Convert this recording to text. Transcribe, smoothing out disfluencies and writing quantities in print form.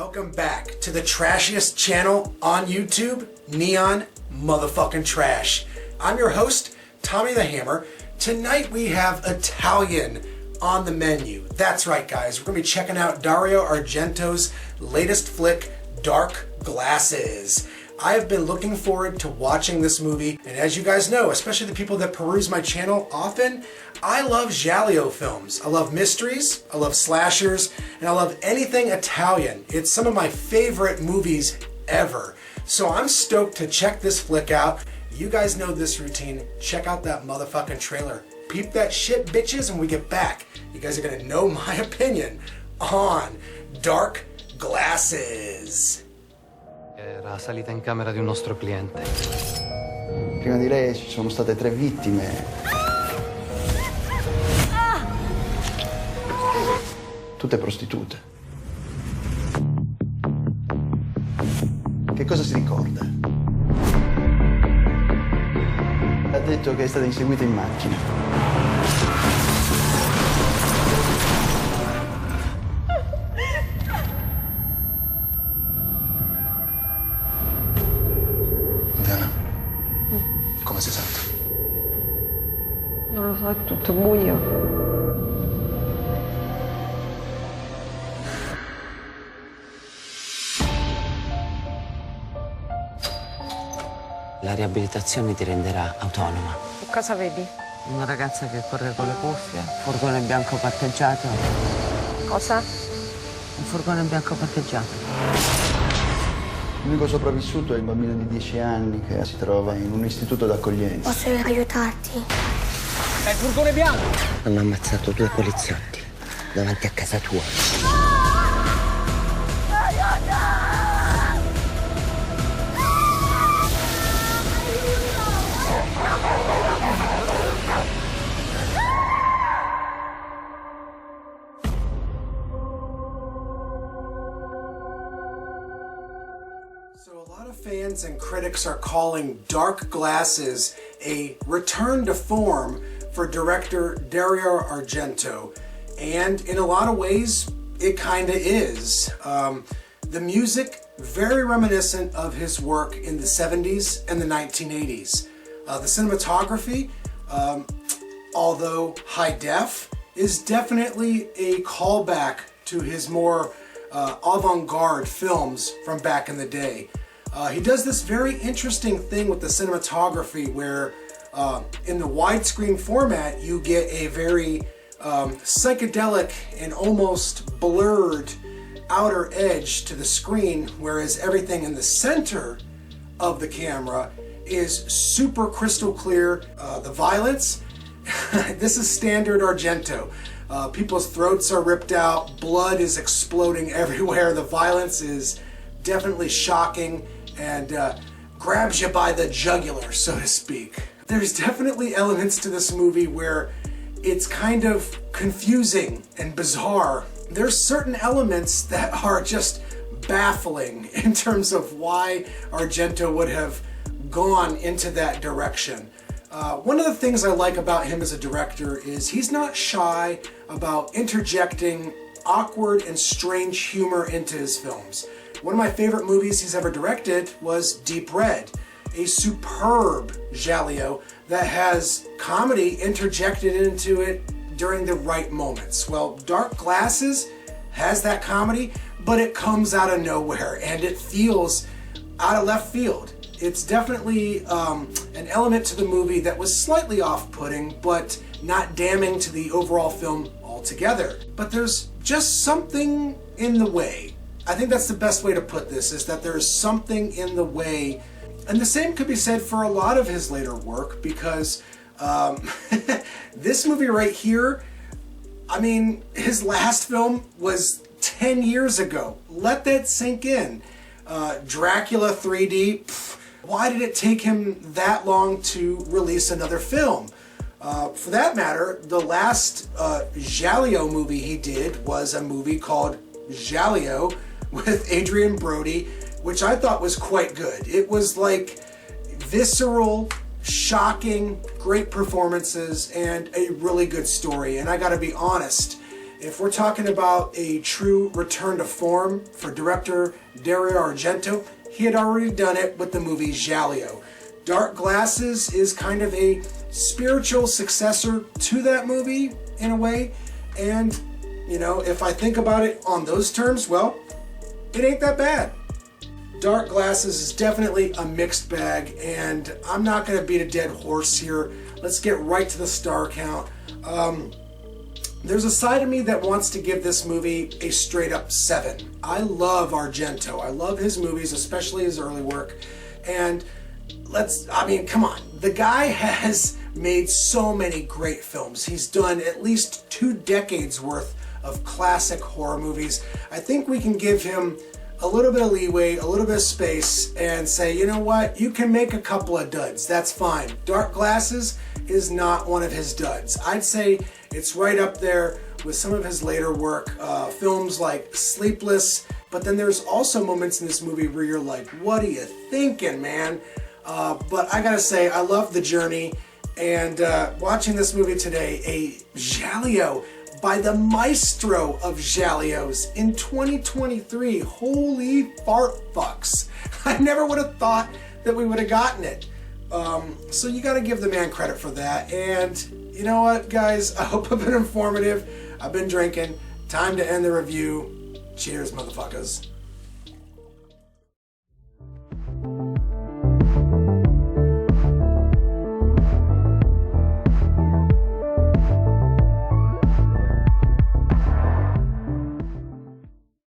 Welcome back to the trashiest channel on YouTube, Neon Motherfucking Trash. I'm your host, Tommy the Hammer. Tonight we have Italian on the menu. That's right, guys. We're going to be checking out Dario Argento's latest flick, Dark Glasses. I have been looking forward to watching this movie, and as you guys know, especially the people that peruse my channel often, I love giallo films. I love mysteries, I love slashers, and I love anything Italian. It's some of my favorite movies ever. So I'm stoked to check this flick out. You guys know this routine. Check out that motherfucking trailer. Peep that shit, bitches, and when we get back, you guys are gonna know my opinion on Dark Glasses. Era salita in camera di un nostro cliente. Prima di lei ci sono state 3 vittime. Tutte prostitute. Che cosa si ricorda? Ha detto che è stata inseguita in macchina. Come si sente? Non lo so, è tutto buio. La riabilitazione ti renderà autonoma. Che cosa vedi? Una ragazza che corre con le cuffie, furgone bianco parcheggiato. Cosa? Un furgone bianco parcheggiato. L'unico sopravvissuto è il bambino di 10 anni che si trova in un istituto d'accoglienza. Posso aiutarti? È il furgone bianco! Hanno ammazzato 2 poliziotti davanti a casa tua. So a lot of fans and critics are calling Dark Glasses a return to form for director Dario Argento, and in a lot of ways it kinda is. The music, very reminiscent of his work in the 70s and the 1980s. The cinematography, although high def, is definitely a callback to his more avant-garde films from back in the day. He does this very interesting thing with the cinematography where in the widescreen format you get a very psychedelic and almost blurred outer edge to the screen, whereas everything in the center of the camera is super crystal clear. The violence, this is standard Argento. People's throats are ripped out, blood is exploding everywhere, the violence is definitely shocking and grabs you by the jugular, so to speak. There's definitely elements to this movie where it's kind of confusing and bizarre. There's certain elements that are just baffling in terms of why Argento would have gone into that direction. One of the things I like about him as a director is he's not shy about interjecting awkward and strange humor into his films. One of my favorite movies he's ever directed was Deep Red, a superb giallo that has comedy interjected into it during the right moments. Well, Dark Glasses has that comedy, but it comes out of nowhere and it feels out of left field. It's definitely an element to the movie that was slightly off-putting, but not damning to the overall film altogether. But there's just something in the way. I think that's the best way to put this, is that there's something in the way. And the same could be said for a lot of his later work, because this movie right here, I mean, his last film was 10 years ago. Let that sink in. Dracula 3D, why did it take him that long to release another film? For that matter, the last giallo movie he did was a movie called Giallo with Adrian Brody, which I thought was quite good. It was like visceral, shocking, great performances, and a really good story. And I gotta be honest, If we're talking about a true return to form for director Dario Argento, he had already done it with the movie Giallo. Dark Glasses is kind of a spiritual successor to that movie in a way, and you know, if I think about it on those terms, well, it ain't that bad. Dark Glasses is definitely a mixed bag, and I'm not going to beat a dead horse here. Let's get right to the star count. There's a side of me that wants to give this movie a straight up 7. I love Argento. I love his movies, especially his early work. And come on. The guy has made so many great films. He's done at least 2 decades worth of classic horror movies. I think we can give him a little bit of leeway, a little bit of space, and say, you know what, you can make a couple of duds, that's fine. Dark Glasses is not one of his duds. I'd say it's right up there with some of his later work, films like Sleepless, but then there's also moments in this movie where you're like, what are you thinking, man? But I gotta say, I love the journey, and watching this movie today, a giallo by the maestro of giallos in 2023. Holy fart fucks. I never would have thought that we would have gotten it. So you gotta give the man credit for that. And you know what, guys? I hope I've been informative. I've been drinking. Time to end the review. Cheers, motherfuckers.